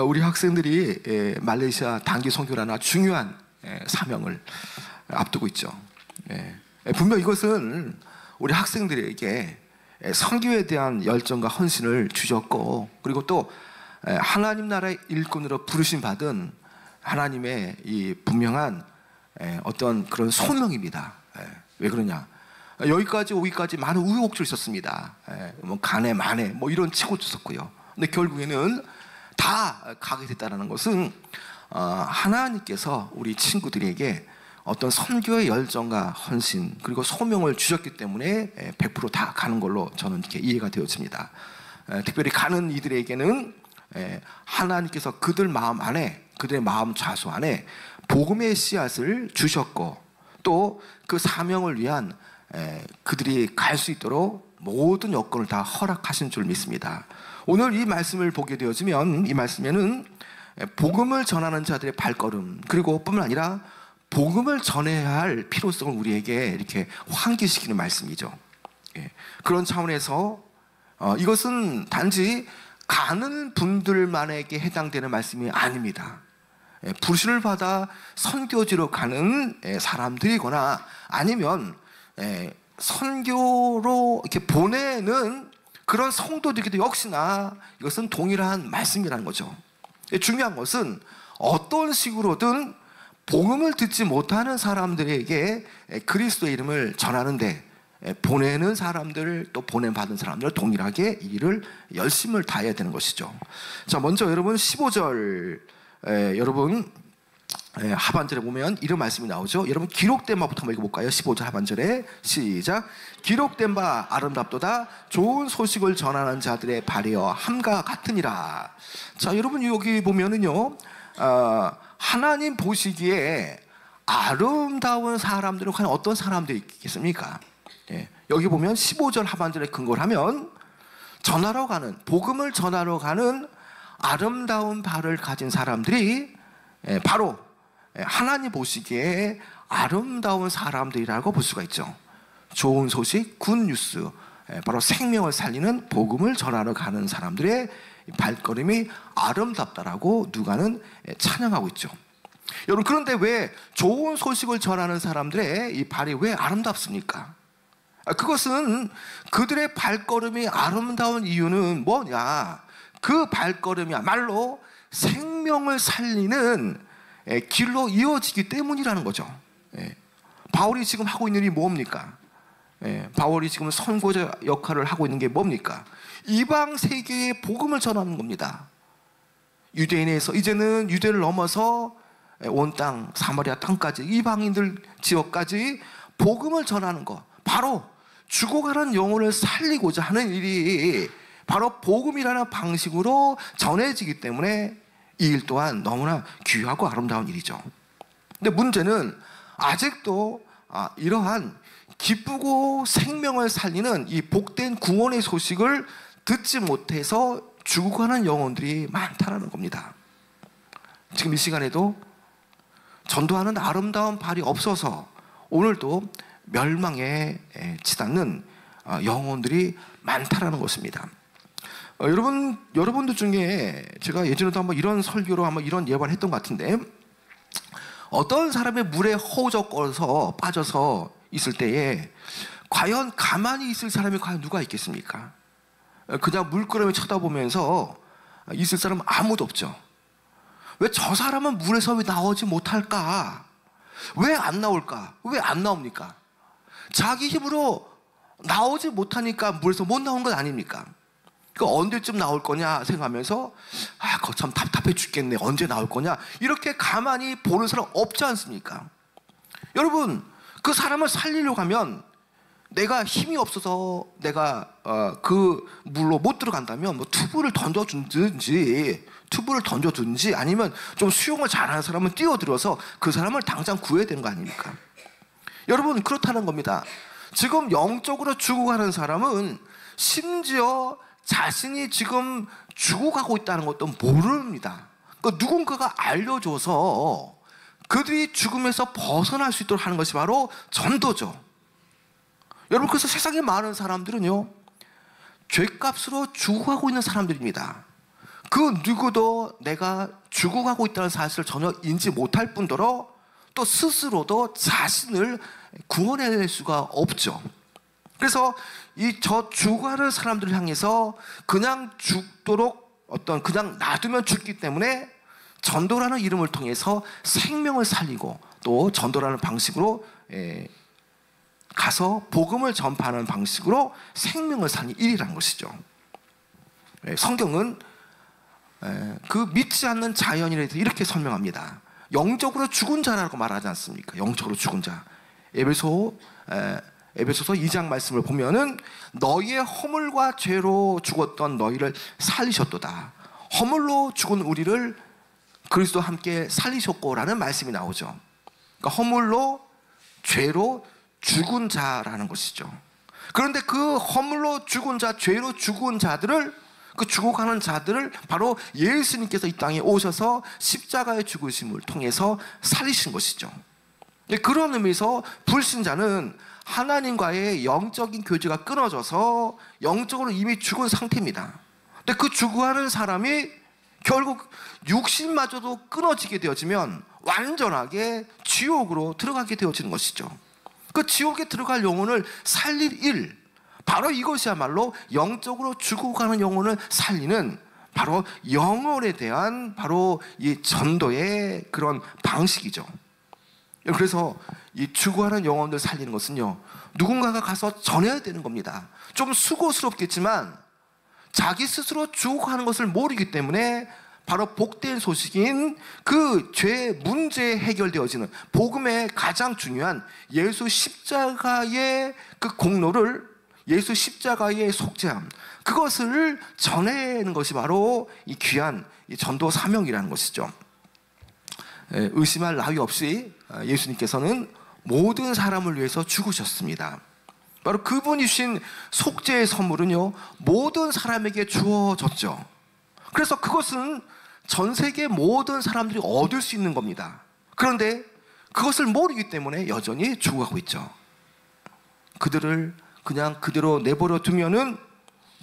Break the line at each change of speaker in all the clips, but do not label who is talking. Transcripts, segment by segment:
우리 학생들이 말레이시아 단기 선교라는 중요한 사명을 앞두고 있죠. 분명 이것은 우리 학생들에게 선교에 대한 열정과 헌신을 주셨고, 그리고 또 하나님 나라의 일꾼으로 부르심 받은 하나님의 이 분명한 어떤 그런 소명입니다. 왜 그러냐? 여기까지 오기까지 많은 우여곡절이 있었습니다. 뭐 간에 만에 뭐 이런 치고 있었고요. 근데 결국에는 다 가게 됐다는 것은 하나님께서 우리 친구들에게 어떤 선교의 열정과 헌신 그리고 소명을 주셨기 때문에 100% 다 가는 걸로 저는 이렇게 이해가 되어집니다. 특별히 가는 이들에게는 하나님께서 그들 마음 안에, 그들의 마음 좌소 안에 복음의 씨앗을 주셨고, 또 그 사명을 위한 그들이 갈 수 있도록 모든 여건을 다 허락하신 줄 믿습니다. 오늘 이 말씀을 보게 되어지면, 이 말씀에는 복음을 전하는 자들의 발걸음, 그리고 뿐만 아니라 복음을 전해야 할 필요성을 우리에게 이렇게 환기시키는 말씀이죠. 그런 차원에서 이것은 단지 가는 분들만에게 해당되는 말씀이 아닙니다. 부르심을 받아 선교지로 가는 사람들이거나 아니면 선교로 이렇게 보내는 그런 성도들에게도 역시나 이것은 동일한 말씀이라는 거죠. 중요한 것은 어떤 식으로든 복음을 듣지 못하는 사람들에게 그리스도의 이름을 전하는데 보내는 사람들, 또 보냄받은 사람들 동일하게 이 일을 열심을 다해야 되는 것이죠. 자, 먼저 여러분 15절 여러분 하반절에 보면 이런 말씀이 나오죠. 여러분 기록된 바부터 한번 읽어볼까요? 15절 하반절에 시작. 기록된 바 아름답도다 좋은 소식을 전하는 자들의 발이여 함과 같으니라. 자, 여러분 여기 보면은요, 하나님 보시기에 아름다운 사람들은 과연 어떤 사람들이 있겠습니까? 여기 보면 15절 하반절에 근거를 하면 전하러 가는, 복음을 전하러 가는 아름다운 발을 가진 사람들이 바로 하나님 보시기에 아름다운 사람들이라고 볼 수가 있죠. 좋은 소식, 굿뉴스, 바로 생명을 살리는 복음을 전하러 가는 사람들의 발걸음이 아름답다라고 누가는 찬양하고 있죠. 여러분, 그런데 왜 좋은 소식을 전하는 사람들의 이 발이 왜 아름답습니까? 그것은 그들의 발걸음이 아름다운 이유는 뭐냐? 그 발걸음이야말로 생명을 살리는 길로 이어지기 때문이라는 거죠. 바울이 지금 하고 있는 일이 뭡니까? 바울이 지금 선고자 역할을 하고 있는 게 뭡니까? 이방 세계에 복음을 전하는 겁니다. 유대인에서 이제는 유대를 넘어서 온 땅, 사마리아 땅까지, 이방인들 지역까지 복음을 전하는 것, 바로 죽어가는 영혼을 살리고자 하는 일이 바로 복음이라는 방식으로 전해지기 때문에 이 일 또한 너무나 귀하고 아름다운 일이죠. 근데 문제는 아직도 이러한 기쁘고 생명을 살리는 이 복된 구원의 소식을 듣지 못해서 죽어가는 영혼들이 많다는 겁니다. 지금 이 시간에도 전도하는 아름다운 발이 없어서 오늘도 멸망에 치닫는 영혼들이 많다는 것입니다. 여러분들 중에 제가 예전에도 한번 이런 설교로 한번 이런 예반을 했던 것 같은데, 어떤 사람의 물에 허우적거려서 빠져서 있을 때에 과연 가만히 있을 사람이 과연 누가 있겠습니까? 그냥 물끄러미 쳐다보면서 있을 사람은 아무도 없죠. 왜 저 사람은 물에서 왜 나오지 못할까? 왜 안 나올까? 왜 안 나옵니까? 자기 힘으로 나오지 못하니까 물에서 못 나온 건 아닙니까? 그 언제쯤 나올 거냐 생각하면서 그거 참 답답해 죽겠네, 언제 나올 거냐, 이렇게 가만히 보는 사람 없지 않습니까? 여러분, 그 사람을 살리려고 하면 내가 힘이 없어서 내가 그 물로 못 들어간다면 뭐 튜브를 던져주든지 아니면 좀 수영을 잘하는 사람은 뛰어들어서 그 사람을 당장 구해야 되는 거 아닙니까? 여러분, 그렇다는 겁니다. 지금 영적으로 죽어가는 사람은 심지어 자신이 지금 죽어가고 있다는 것도 모릅니다. 그러니까 누군가가 알려줘서 그들이 죽음에서 벗어날 수 있도록 하는 것이 바로 전도죠. 여러분, 그래서 세상에 많은 사람들은요, 죗값으로 죽어가고 있는 사람들입니다. 그 누구도 내가 죽어가고 있다는 사실을 전혀 인지 못할 뿐더러 또 스스로도 자신을 구원해낼 수가 없죠. 그래서 이 저 죽어가는 사람들을 향해서 그냥 죽도록 그냥 놔두면 죽기 때문에 전도라는 이름을 통해서 생명을 살리고 또 전도라는 방식으로 가서 복음을 전파하는 방식으로 생명을 살리는 일이라는 것이죠. 성경은 그 믿지 않는 자연인에 대해서 이렇게 설명합니다. 영적으로 죽은 자라고 말하지 않습니까? 영적으로 죽은 자. 에베소서 2장 말씀을 보면은 너희의 허물과 죄로 죽었던 너희를 살리셨도다. 허물로 죽은 우리를 그리스도와 함께 살리셨고라는 말씀이 나오죠. 그러니까 허물로 죄로 죽은 자라는 것이죠. 그런데 그 허물로 죽은 자, 죄로 죽은 자들을, 그 죽어가는 자들을 바로 예수님께서 이 땅에 오셔서 십자가의 죽으심을 통해서 살리신 것이죠. 그런 의미에서 불신자는 하나님과의 영적인 교제가 끊어져서 영적으로 이미 죽은 상태입니다. 근데 그 죽어가는 사람이 결국 육신마저도 끊어지게 되어지면 완전하게 지옥으로 들어가게 되어지는 것이죠. 그 지옥에 들어갈 영혼을 살릴 일, 바로 이것이야말로 영적으로 죽어가는 영혼을 살리는 바로 영혼에 대한 바로 이 전도의 그런 방식이죠. 그래서 이 죽어가는 영혼들 살리는 것은요, 누군가가 가서 전해야 되는 겁니다. 좀 수고스럽겠지만 자기 스스로 죽어가는 것을 모르기 때문에 바로 복된 소식인 그 죄 문제 해결되어지는 복음의 가장 중요한 예수 십자가의 그 공로를, 예수 십자가의 속죄함, 그것을 전해내는 것이 바로 이 귀한 이 전도 사명이라는 것이죠. 의심할 나위 없이 예수님께서는 모든 사람을 위해서 죽으셨습니다. 바로 그분이 주신 속죄의 선물은요, 모든 사람에게 주어졌죠. 그래서 그것은 전 세계 모든 사람들이 얻을 수 있는 겁니다. 그런데 그것을 모르기 때문에 여전히 죽어가고 있죠. 그들을 그냥 그대로 내버려 두면은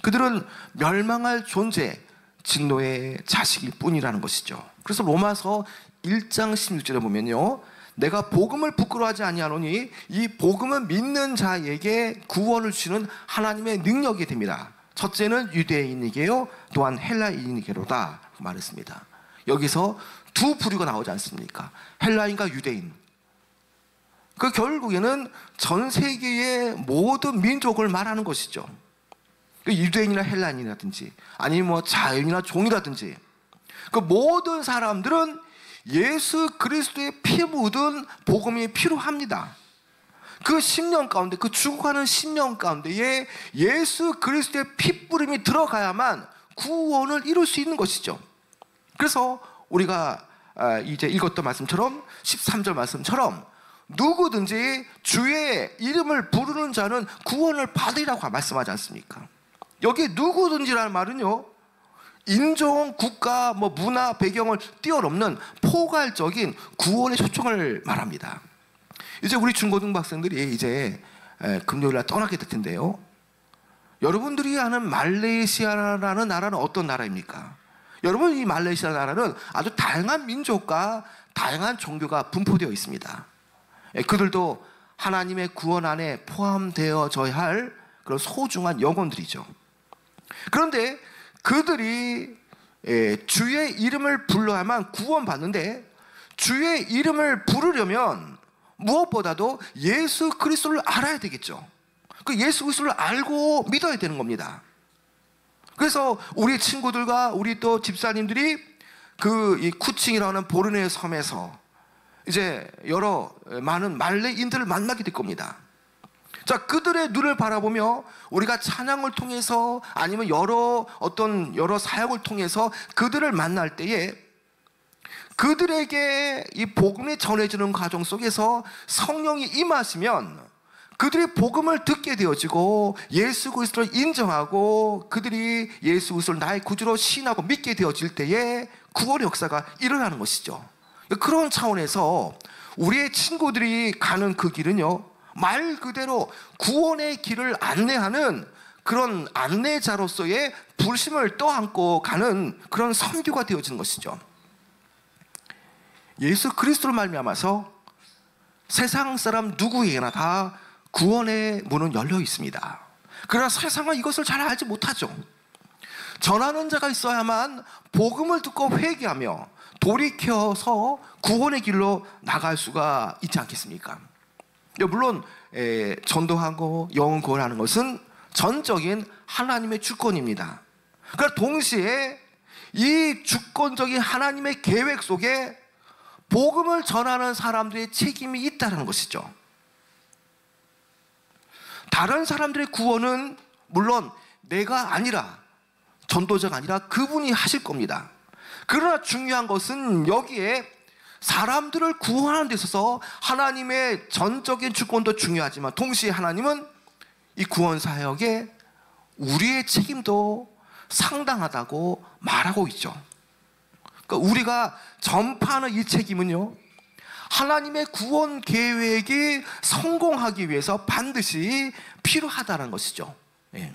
그들은 멸망할 존재, 진노의 자식일 뿐이라는 것이죠. 그래서 로마서 1장 16절에 보면요, 내가 복음을 부끄러워하지 아니하노니 이 복음은 믿는 자에게 구원을 주시는 하나님의 능력이 됩니다. 첫째는 유대인에게요, 또한 헬라인에게로다 말했습니다. 여기서 두 부류가 나오지 않습니까? 헬라인과 유대인. 그 결국에는 전 세계의 모든 민족을 말하는 것이죠. 유대인이나 헬라인이라든지 아니면 뭐 자연이나 종이라든지 그 모든 사람들은 예수 그리스도의 피 묻은 복음이 필요합니다. 그 10년 가운데, 그 죽어가는 10년 가운데에 예수 그리스도의 핏부림이 들어가야만 구원을 이룰 수 있는 것이죠. 그래서 우리가 이제 읽었던 말씀처럼 13절 말씀처럼 누구든지 주의 이름을 부르는 자는 구원을 받으리라고 말씀하지 않습니까? 여기 누구든지라는 말은요, 인종, 국가, 문화, 배경을 뛰어넘는 포괄적인 구원의 초청을 말합니다. 이제 우리 중고등부 학생들이 이제 금요일날 떠나게 될 텐데요, 여러분들이 아는 말레이시아라는 나라는 어떤 나라입니까? 여러분, 이 말레이시아 나라는 아주 다양한 민족과 다양한 종교가 분포되어 있습니다. 그들도 하나님의 구원 안에 포함되어져야 할 그런 소중한 영혼들이죠. 그런데 그들이 주의 이름을 불러야만 구원받는데, 주의 이름을 부르려면 무엇보다도 예수 그리스도를 알아야 되겠죠. 그 예수 그리스도를 알고 믿어야 되는 겁니다. 그래서 우리 친구들과 우리 또 집사님들이 이 쿠칭이라는 보르네오 섬에서 이제 많은 말레이인들을 만나게 될 겁니다. 자, 그들의 눈을 바라보며 우리가 찬양을 통해서 아니면 여러 사역을 통해서 그들을 만날 때에 그들에게 이 복음이 전해지는 과정 속에서 성령이 임하시면 그들이 복음을 듣게 되어지고 예수 그리스도를 인정하고 그들이 예수 그리스도를 나의 구주로 시인하고 믿게 되어질 때에 구원의 역사가 일어나는 것이죠. 그런 차원에서 우리의 친구들이 가는 그 길은요, 말 그대로 구원의 길을 안내하는 그런 안내자로서의 불심을 떠안고 가는 그런 선교가 되어지는 것이죠. 예수 그리스도를 말미암아서 세상 사람 누구에게나 다 구원의 문은 열려 있습니다. 그러나 세상은 이것을 잘 알지 못하죠. 전하는 자가 있어야만 복음을 듣고 회개하며 돌이켜서 구원의 길로 나갈 수가 있지 않겠습니까? 물론 전도하고 영혼 구원하는 것은 전적인 하나님의 주권입니다. 그러나 동시에 이 주권적인 하나님의 계획 속에 복음을 전하는 사람들의 책임이 있다는 것이죠. 다른 사람들의 구원은 물론 내가 아니라, 전도자가 아니라 그분이 하실 겁니다. 그러나 중요한 것은 여기에 사람들을 구원하는 데 있어서 하나님의 전적인 주권도 중요하지만 동시에 하나님은 이 구원 사역에 우리의 책임도 상당하다고 말하고 있죠. 그러니까 우리가 전파하는 이 책임은요, 하나님의 구원 계획이 성공하기 위해서 반드시 필요하다는 것이죠. 예.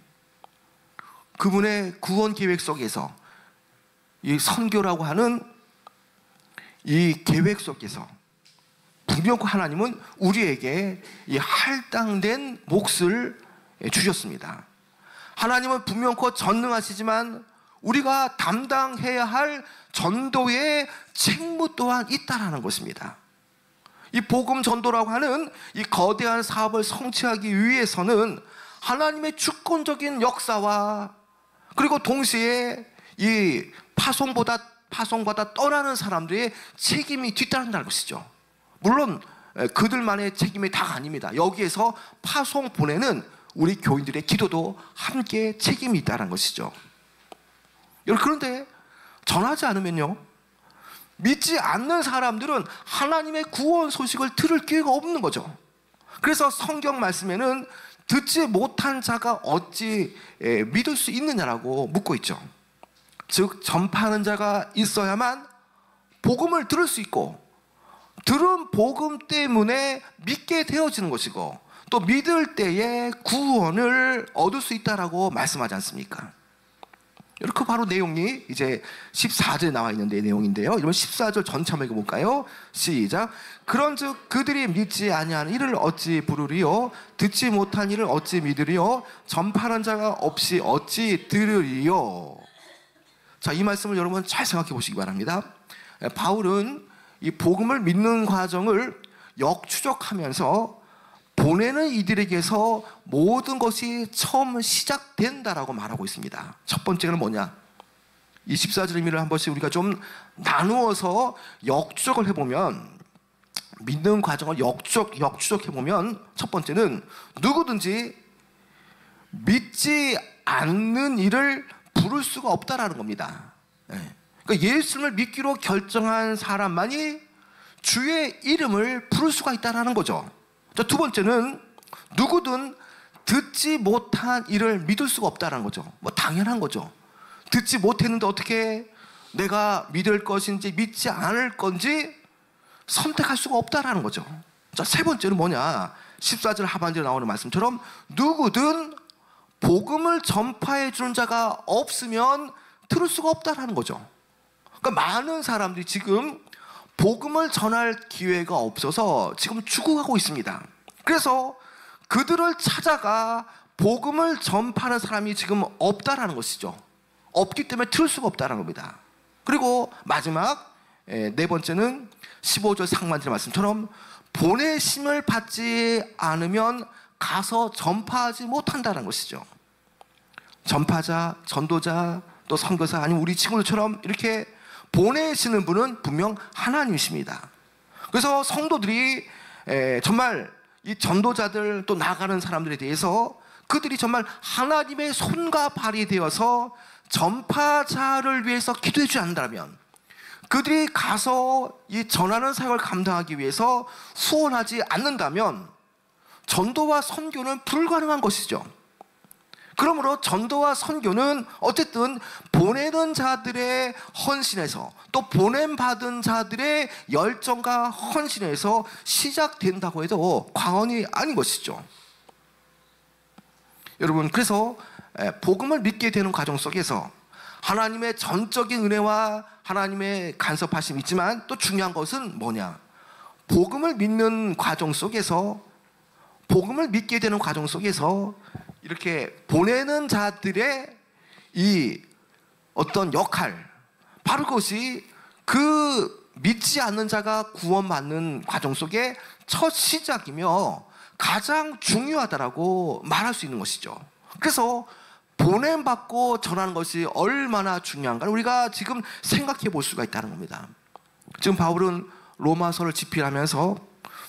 그분의 구원 계획 속에서 이 선교라고 하는 이 계획 속에서 분명히 하나님은 우리에게 이 할당된 몫을 주셨습니다. 하나님은 분명히 전능하시지만 우리가 담당해야 할 전도의 책무 또한 있다라는 것입니다. 이 복음 전도라고 하는 이 거대한 사업을 성취하기 위해서는 하나님의 주권적인 역사와 그리고 동시에 이 파송받아 떠나는 사람들의 책임이 뒤따른다는 것이죠. 물론 그들만의 책임이 다가 아닙니다. 여기에서 파송 보내는 우리 교인들의 기도도 함께 책임이 있다는 것이죠. 여러분, 그런데 전하지 않으면요, 믿지 않는 사람들은 하나님의 구원 소식을 들을 기회가 없는 거죠. 그래서 성경 말씀에는 듣지 못한 자가 어찌 믿을 수 있느냐라고 묻고 있죠. 즉 전파하는 자가 있어야만 복음을 들을 수 있고 들은 복음 때문에 믿게 되어지는 것이고 또 믿을 때에 구원을 얻을 수 있다라고 말씀하지 않습니까? 이렇게 바로 내용이 이제 14절에 나와 있는 내용인데요. 여러분 14절 전체 한번 읽어볼까요? 시작. 그런즉 그들이 믿지 아니하는 이를 어찌 부르리요? 듣지 못한 이를 어찌 믿으리요? 전파하는 자가 없이 어찌 들으리요? 자, 이 말씀을 여러분 잘 생각해 보시기 바랍니다. 바울은 이 복음을 믿는 과정을 역추적하면서 보내는 이들에게서 모든 것이 처음 시작된다라고 말하고 있습니다. 첫 번째는 뭐냐? 이 14절 의미를 한 번씩 우리가 좀 나누어서 역추적을 해보면, 믿는 과정을 역추적해보면 첫 번째는 누구든지 믿지 않는 이를 부를 수가 없다라는 겁니다. 그러니까 예수님을 믿기로 결정한 사람만이 주의 이름을 부를 수가 있다라는 거죠. 자, 두 번째는 누구든 듣지 못한 이를 믿을 수가 없다는 거죠. 뭐 당연한 거죠. 듣지 못했는데 어떻게 내가 믿을 것인지 믿지 않을 건지 선택할 수가 없다라는 거죠. 자, 세 번째는 뭐냐? 14절 하반절에 나오는 말씀처럼 누구든 복음을 전파해 주는 자가 없으면 들을 수가 없다라는 거죠. 그러니까 많은 사람들이 지금 복음을 전할 기회가 없어서 지금 죽어가고 있습니다. 그래서 그들을 찾아가 복음을 전파하는 사람이 지금 없다라는 것이죠. 없기 때문에 들을 수가 없다는 겁니다. 그리고 마지막 네 번째는 15절 상반절 말씀처럼 보내심을 받지 않으면 가서 전파하지 못한다는 것이죠. 전파자, 전도자, 또 선교사 아니면 우리 친구들처럼 이렇게 보내시는 분은 분명 하나님이십니다. 그래서 성도들이 정말 이 전도자들 또 나가는 사람들에 대해서 그들이 정말 하나님의 손과 발이 되어서 전파자를 위해서 기도해 주지 않는다면, 그들이 가서 이 전하는 사역을 감당하기 위해서 후원하지 않는다면 전도와 선교는 불가능한 것이죠. 그러므로 전도와 선교는 어쨌든 보내는 자들의 헌신에서 또 보냄받은 자들의 열정과 헌신에서 시작된다고 해도 과언이 아닌 것이죠. 여러분, 그래서 복음을 믿게 되는 과정 속에서 하나님의 전적인 은혜와 하나님의 간섭하심이 있지만 또 중요한 것은 뭐냐? 복음을 믿는 과정 속에서, 복음을 믿게 되는 과정 속에서 이렇게 보내는 자들의 이 어떤 역할, 바로 그것이 그 믿지 않는 자가 구원받는 과정 속에 첫 시작이며 가장 중요하다라고 말할 수 있는 것이죠. 그래서 보냄받고 전하는 것이 얼마나 중요한가 우리가 지금 생각해 볼 수가 있다는 겁니다. 지금 바울은 로마서를 집필하면서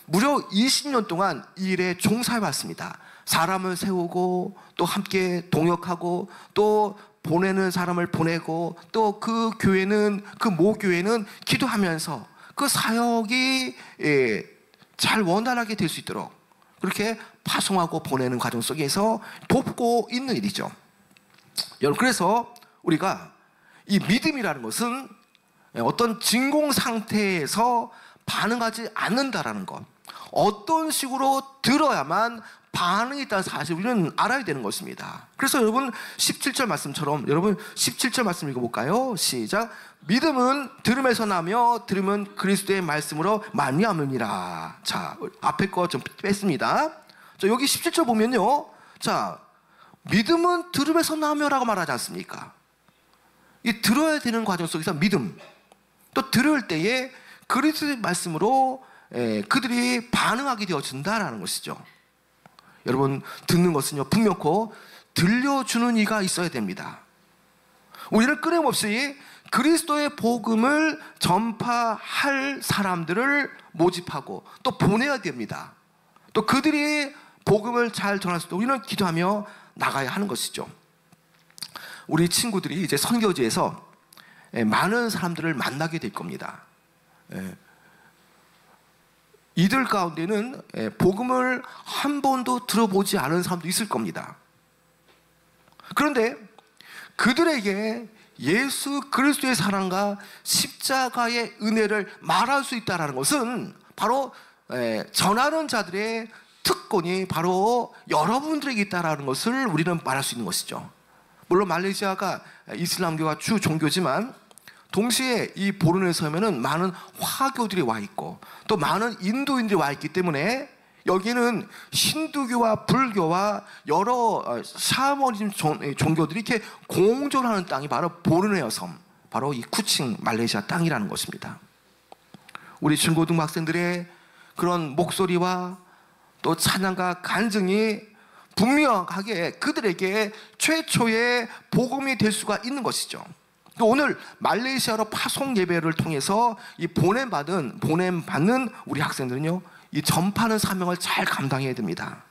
무려 20년 동안 이 일에 종사해 왔습니다. 사람을 세우고 또 함께 동역하고 또 보내는 사람을 보내고 또 그 교회는, 그 모교회는 기도하면서 그 사역이 잘 원활하게 될 수 있도록 그렇게 파송하고 보내는 과정 속에서 돕고 있는 일이죠. 여러분, 그래서 우리가 이 믿음이라는 것은 어떤 진공 상태에서 반응하지 않는다라는 것, 어떤 식으로 들어야만 반응이 있다는 사실 우리는 알아야 되는 것입니다. 그래서 여러분 17절 말씀처럼, 여러분 17절 말씀 읽어볼까요? 시작. 믿음은 들음에서 나며 들음은 그리스도의 말씀으로 말미암음이라. 자, 앞에 거 좀 뺐습니다. 자, 여기 17절 보면요, 자, 믿음은 들음에서 나며라고 말하지 않습니까? 이 들어야 되는 과정 속에서 믿음, 또 들을 때에 그리스도의 말씀으로 그들이 반응하게 되어진다라는 것이죠. 여러분, 듣는 것은요 분명코 들려주는 이가 있어야 됩니다. 우리는 끊임없이 그리스도의 복음을 전파할 사람들을 모집하고 또 보내야 됩니다. 또 그들이 복음을 잘 전할 수 있도록 우리는 기도하며 나가야 하는 것이죠. 우리 친구들이 이제 선교지에서 많은 사람들을 만나게 될 겁니다. 이들 가운데는 복음을 한 번도 들어보지 않은 사람도 있을 겁니다. 그런데 그들에게 예수 그리스도의 사랑과 십자가의 은혜를 말할 수 있다는 것은 바로 전하는 자들의 특권이 바로 여러분들에게 있다는 것을 우리는 말할 수 있는 것이죠. 물론 말레이시아가 이슬람교가 주 종교지만 동시에 이 보르네오 섬에는 많은 화교들이 와 있고 또 많은 인도인들이 와 있기 때문에 여기는 힌두교와 불교와 여러 샤머니즘 종교들이 이렇게 공존하는 땅이 바로 보르네오 섬, 바로 이 쿠칭 말레이시아 땅이라는 것입니다. 우리 중고등 학생들의 그런 목소리와 또 찬양과 간증이 분명하게 그들에게 최초의 복음이 될 수가 있는 것이죠. 또 오늘 말레이시아로 파송 예배를 통해서 이 보냄받는 우리 학생들은요, 이 전파하는 사명을 잘 감당해야 됩니다.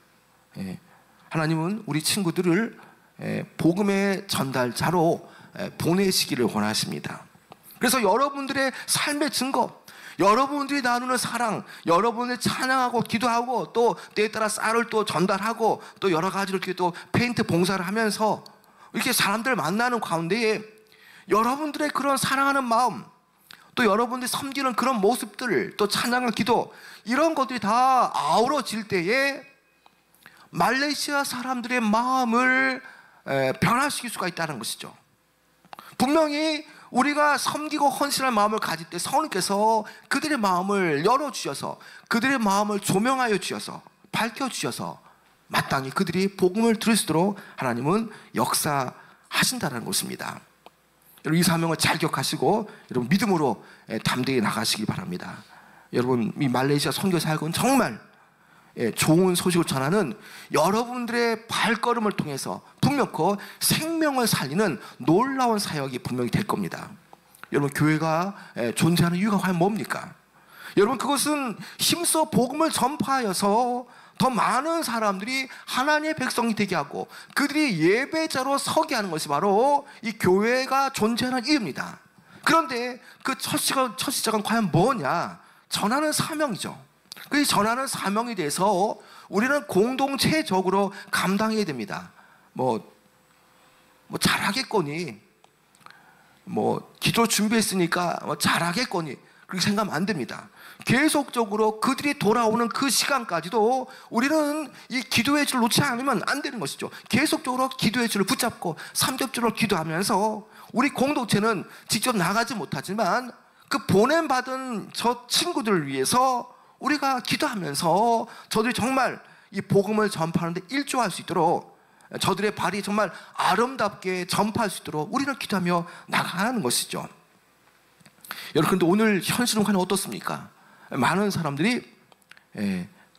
하나님은 우리 친구들을 복음의 전달자로 보내시기를 원하십니다. 그래서 여러분들의 삶의 증거, 여러분들이 나누는 사랑, 여러분을 찬양하고 기도하고 또 때에 따라 쌀을 또 전달하고 또 여러 가지로 이렇게 또 페인트 봉사를 하면서 이렇게 사람들 만나는 가운데에 여러분들의 그런 사랑하는 마음, 또 여러분들이 섬기는 그런 모습들, 또 찬양과 기도, 이런 것들이 다 아우러질 때에 말레이시아 사람들의 마음을 변화시킬 수가 있다는 것이죠. 분명히 우리가 섬기고 헌신할 마음을 가질 때 성령께서 그들의 마음을 열어주셔서 그들의 마음을 조명하여 주셔서 밝혀주셔서 마땅히 그들이 복음을 들을 수 있도록 하나님은 역사하신다는 것입니다. 여러분, 이 사명을 잘 기억하시고 여러분 믿음으로 담대히 나가시기 바랍니다. 여러분, 이 말레이시아 선교사역은 정말 좋은 소식을 전하는 여러분들의 발걸음을 통해서 분명코 생명을 살리는 놀라운 사역이 분명히 될 겁니다. 여러분, 교회가 존재하는 이유가 과연 뭡니까? 여러분, 그것은 힘써 복음을 전파하여서 더 많은 사람들이 하나님의 백성이 되게 하고 그들이 예배자로 서게 하는 것이 바로 이 교회가 존재하는 이유입니다. 그런데 그 첫 시작은 과연 뭐냐? 전하는 사명이죠. 그 전하는 사명에 대해서 우리는 공동체적으로 감당해야 됩니다. 뭐 잘하겠거니, 기도 준비했으니까 잘하겠거니, 그렇게 생각하면 안 됩니다. 계속적으로 그들이 돌아오는 그 시간까지도 우리는 이 기도의 줄을 놓지 않으면 안 되는 것이죠. 계속적으로 기도의 줄을 붙잡고 삼겹줄로 기도하면서 우리 공동체는 직접 나가지 못하지만 그 보냄받은 저 친구들을 위해서 우리가 기도하면서 저들이 정말 이 복음을 전파하는 데 일조할 수 있도록, 저들의 발이 정말 아름답게 전파할 수 있도록 우리는 기도하며 나가는 것이죠. 여러분, 그런데 오늘 현실은 과연 어떻습니까? 많은 사람들이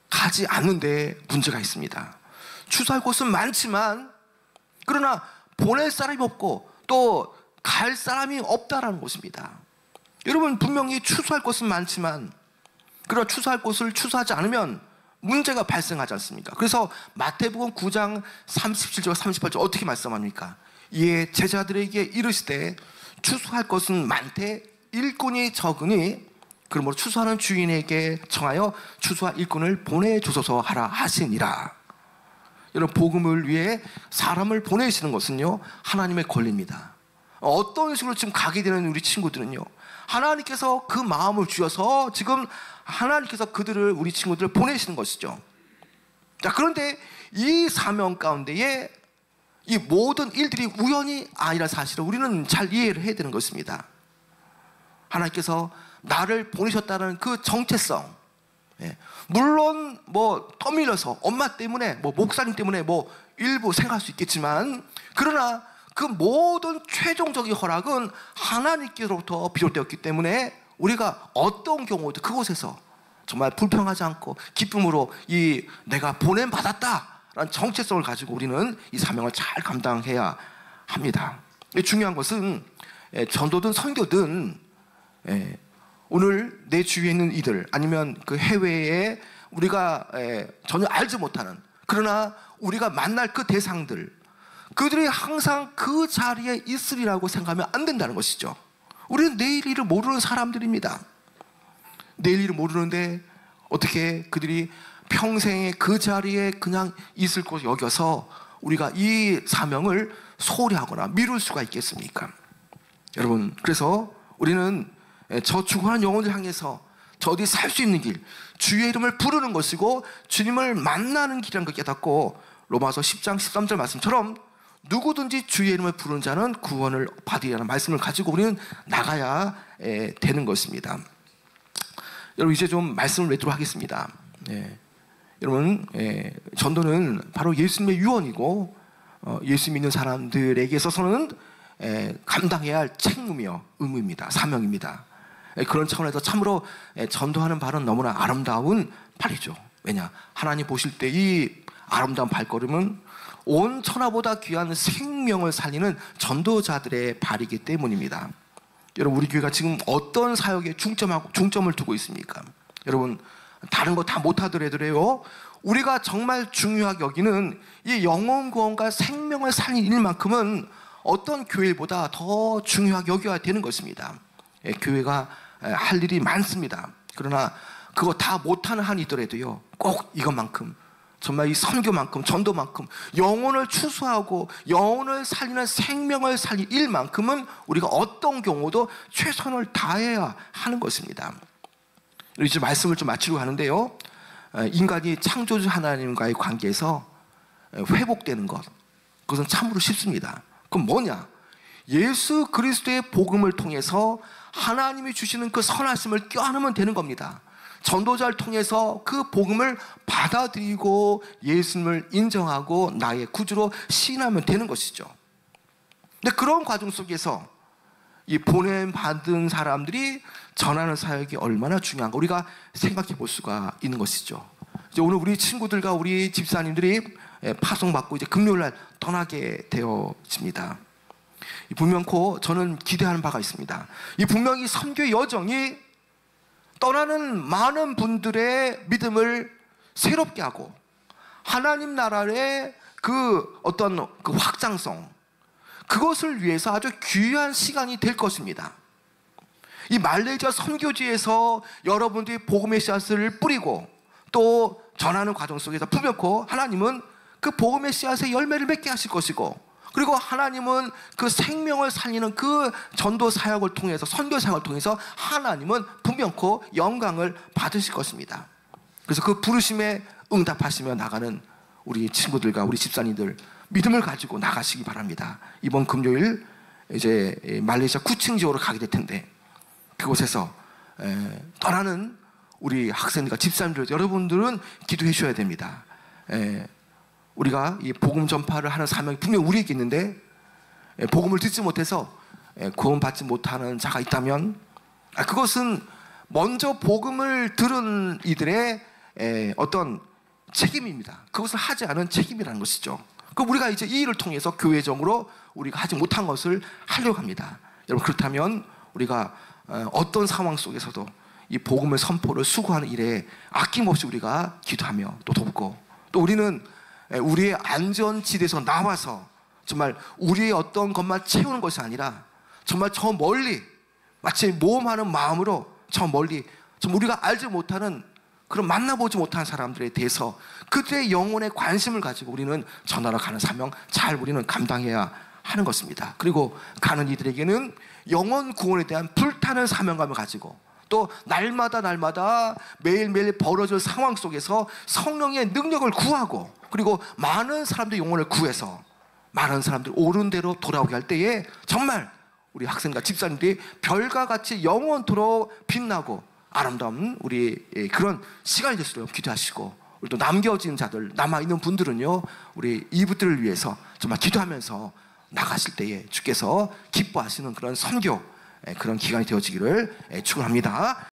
가지 않는데 문제가 있습니다. 추수할 곳은 많지만 그러나 보낼 사람이 없고 또 갈 사람이 없다라는 것입니다. 여러분, 분명히 추수할 곳은 많지만 그러나 추수할 곳을 추수하지 않으면 문제가 발생하지 않습니까? 그래서 마태복음 9장 37절 38절 어떻게 말씀합니까? 이에 제자들에게 이르시되 추수할 것은 많되 일꾼이 적으니 그러므로 추수하는 주인에게 청하여 추수할 일꾼을 보내주소서 하라 하시니라. 여러분, 복음을 위해 사람을 보내시는 것은요, 하나님의 권리입니다. 어떤 식으로 지금 가게 되는 우리 친구들은요, 하나님께서 그 마음을 주셔서 지금 하나님께서 그들을, 우리 친구들을 보내시는 것이죠. 자, 그런데 이 사명 가운데에 이 모든 일들이 우연이 아니라 사실을 우리는 잘 이해를 해야 되는 것입니다. 하나님께서 나를 보내셨다는 그 정체성, 물론 뭐 떠밀려서 엄마 때문에, 뭐 목사님 때문에 뭐 일부 생각할 수 있겠지만, 그러나 그 모든 최종적인 허락은 하나님께로부터 비롯되었기 때문에 우리가 어떤 경우도 그곳에서 정말 불평하지 않고 기쁨으로 이 내가 보냄받았다라는 정체성을 가지고 우리는 이 사명을 잘 감당해야 합니다. 중요한 것은 전도든 선교든 오늘 내 주위에 있는 이들, 아니면 그 해외에 우리가 전혀 알지 못하는, 그러나 우리가 만날 그 대상들, 그들이 항상 그 자리에 있으리라고 생각하면 안 된다는 것이죠. 우리는 내일 일을 모르는 사람들입니다. 내일 일을 모르는데 어떻게 그들이 평생에 그 자리에 그냥 있을 것을 여겨서 우리가 이 사명을 소홀히 하거나 미룰 수가 있겠습니까? 여러분, 그래서 우리는 저 죽어가는 영혼을 향해서 저들이 살 수 있는 길, 주의 이름을 부르는 것이고 주님을 만나는 길이라는 걸 깨닫고, 로마서 10장 13절 말씀처럼 누구든지 주의 이름을 부르는 자는 구원을 받으리라는 말씀을 가지고 우리는 나가야 되는 것입니다. 여러분, 이제 좀 말씀을 맺도록 하겠습니다. 여러분, 전도는 바로 예수님의 유언이고 예수 믿는 사람들에게 있어서는 감당해야 할 책무이며 의무입니다. 사명입니다. 그런 차원에서 참으로 전도하는 발은 너무나 아름다운 발이죠. 왜냐? 하나님 보실 때 이 아름다운 발걸음은 온 천하보다 귀한 생명을 살리는 전도자들의 발이기 때문입니다. 여러분, 우리 교회가 지금 어떤 사역에 중점을 두고 있습니까? 여러분, 다른 거 다 못하더라도요, 우리가 정말 중요하게 여기는 이 영혼 구원과 생명을 살리는 일만큼은 어떤 교회보다 더 중요하게 여겨야 되는 것입니다. 교회가 할 일이 많습니다. 그러나 그거 다 못하는 한이 있더라도요, 꼭 이것만큼, 정말 이 선교만큼, 전도만큼 영혼을 추수하고 영혼을 살리는, 생명을 살릴 일만큼은 우리가 어떤 경우도 최선을 다해야 하는 것입니다. 이제 말씀을 좀 마치려고 하는데요, 인간이 창조주 하나님과의 관계에서 회복되는 것, 그것은 참으로 쉽습니다. 그럼 뭐냐? 예수 그리스도의 복음을 통해서 하나님이 주시는 그 선하심을 껴안으면 되는 겁니다. 전도자를 통해서 그 복음을 받아들이고 예수님을 인정하고 나의 구주로 시인하면 되는 것이죠. 근데 그런 과정 속에서 이 보냄받은 사람들이 전하는 사역이 얼마나 중요한가 우리가 생각해 볼 수가 있는 것이죠. 이제 오늘 우리 친구들과 우리 집사님들이 파송받고 이제 금요일날 떠나게 되어집니다. 분명코 저는 기대하는 바가 있습니다. 이 분명히 선교 여정이 떠나는 많은 분들의 믿음을 새롭게 하고 하나님 나라의 그 어떤 그 확장성, 그것을 위해서 아주 귀한 시간이 될 것입니다. 이 말레이시아 선교지에서 여러분들이 복음의 씨앗을 뿌리고 또 전하는 과정 속에서 분명코 하나님은 그 복음의 씨앗의 열매를 맺게 하실 것이고, 그리고 하나님은 그 생명을 살리는 그 전도 사역을 통해서, 선교 사역을 통해서 하나님은 분명코 영광을 받으실 것입니다. 그래서 그 부르심에 응답하시며 나가는 우리 친구들과 우리 집사님들, 믿음을 가지고 나가시기 바랍니다. 이번 금요일 이제 말레이시아 쿠칭 지역으로 가게 될 텐데, 그곳에서 떠나는 우리 학생들과 집사님들, 여러분들은 기도해 주셔야 됩니다. 우리가 이 복음 전파를 하는 사명이 분명히 우리에게 있는데, 복음을 듣지 못해서 구원받지 못하는 자가 있다면, 그것은 먼저 복음을 들은 이들의 어떤 책임입니다. 그것을 하지 않은 책임이라는 것이죠. 그 우리가 이제 이 일을 통해서 교회적으로 우리가 하지 못한 것을 하려고 합니다. 여러분, 그렇다면 우리가 어떤 상황 속에서도 이 복음의 선포를 수고하는 일에 아낌없이 우리가 기도하며 또 돕고, 또 우리는 우리의 안전지대에서 나와서 정말 우리의 어떤 것만 채우는 것이 아니라 정말 저 멀리, 마치 모험하는 마음으로 저 멀리, 좀 우리가 알지 못하는, 그런 만나보지 못한 사람들에 대해서 그들의 영혼에 관심을 가지고 우리는 전하러 가는 사명 잘 우리는 감당해야 하는 것입니다. 그리고 가는 이들에게는 영혼 구원에 대한 불타는 사명감을 가지고, 또 날마다 매일매일 벌어질 상황 속에서 성령의 능력을 구하고, 그리고 많은 사람들의 영혼을 구해서 많은 사람들이 옳은 대로 돌아오게 할 때에 정말 우리 학생과 집사님들이 별과 같이 영원토록 빛나고 아름다운 우리 그런 시간이 될수록 기도하시고, 우리 또 남겨진 자들, 남아있는 분들은요, 우리 이웃들을 위해서 정말 기도하면서 나가실 때에 주께서 기뻐하시는 그런 선교, 그런 기간이 되어지기를 축원합니다.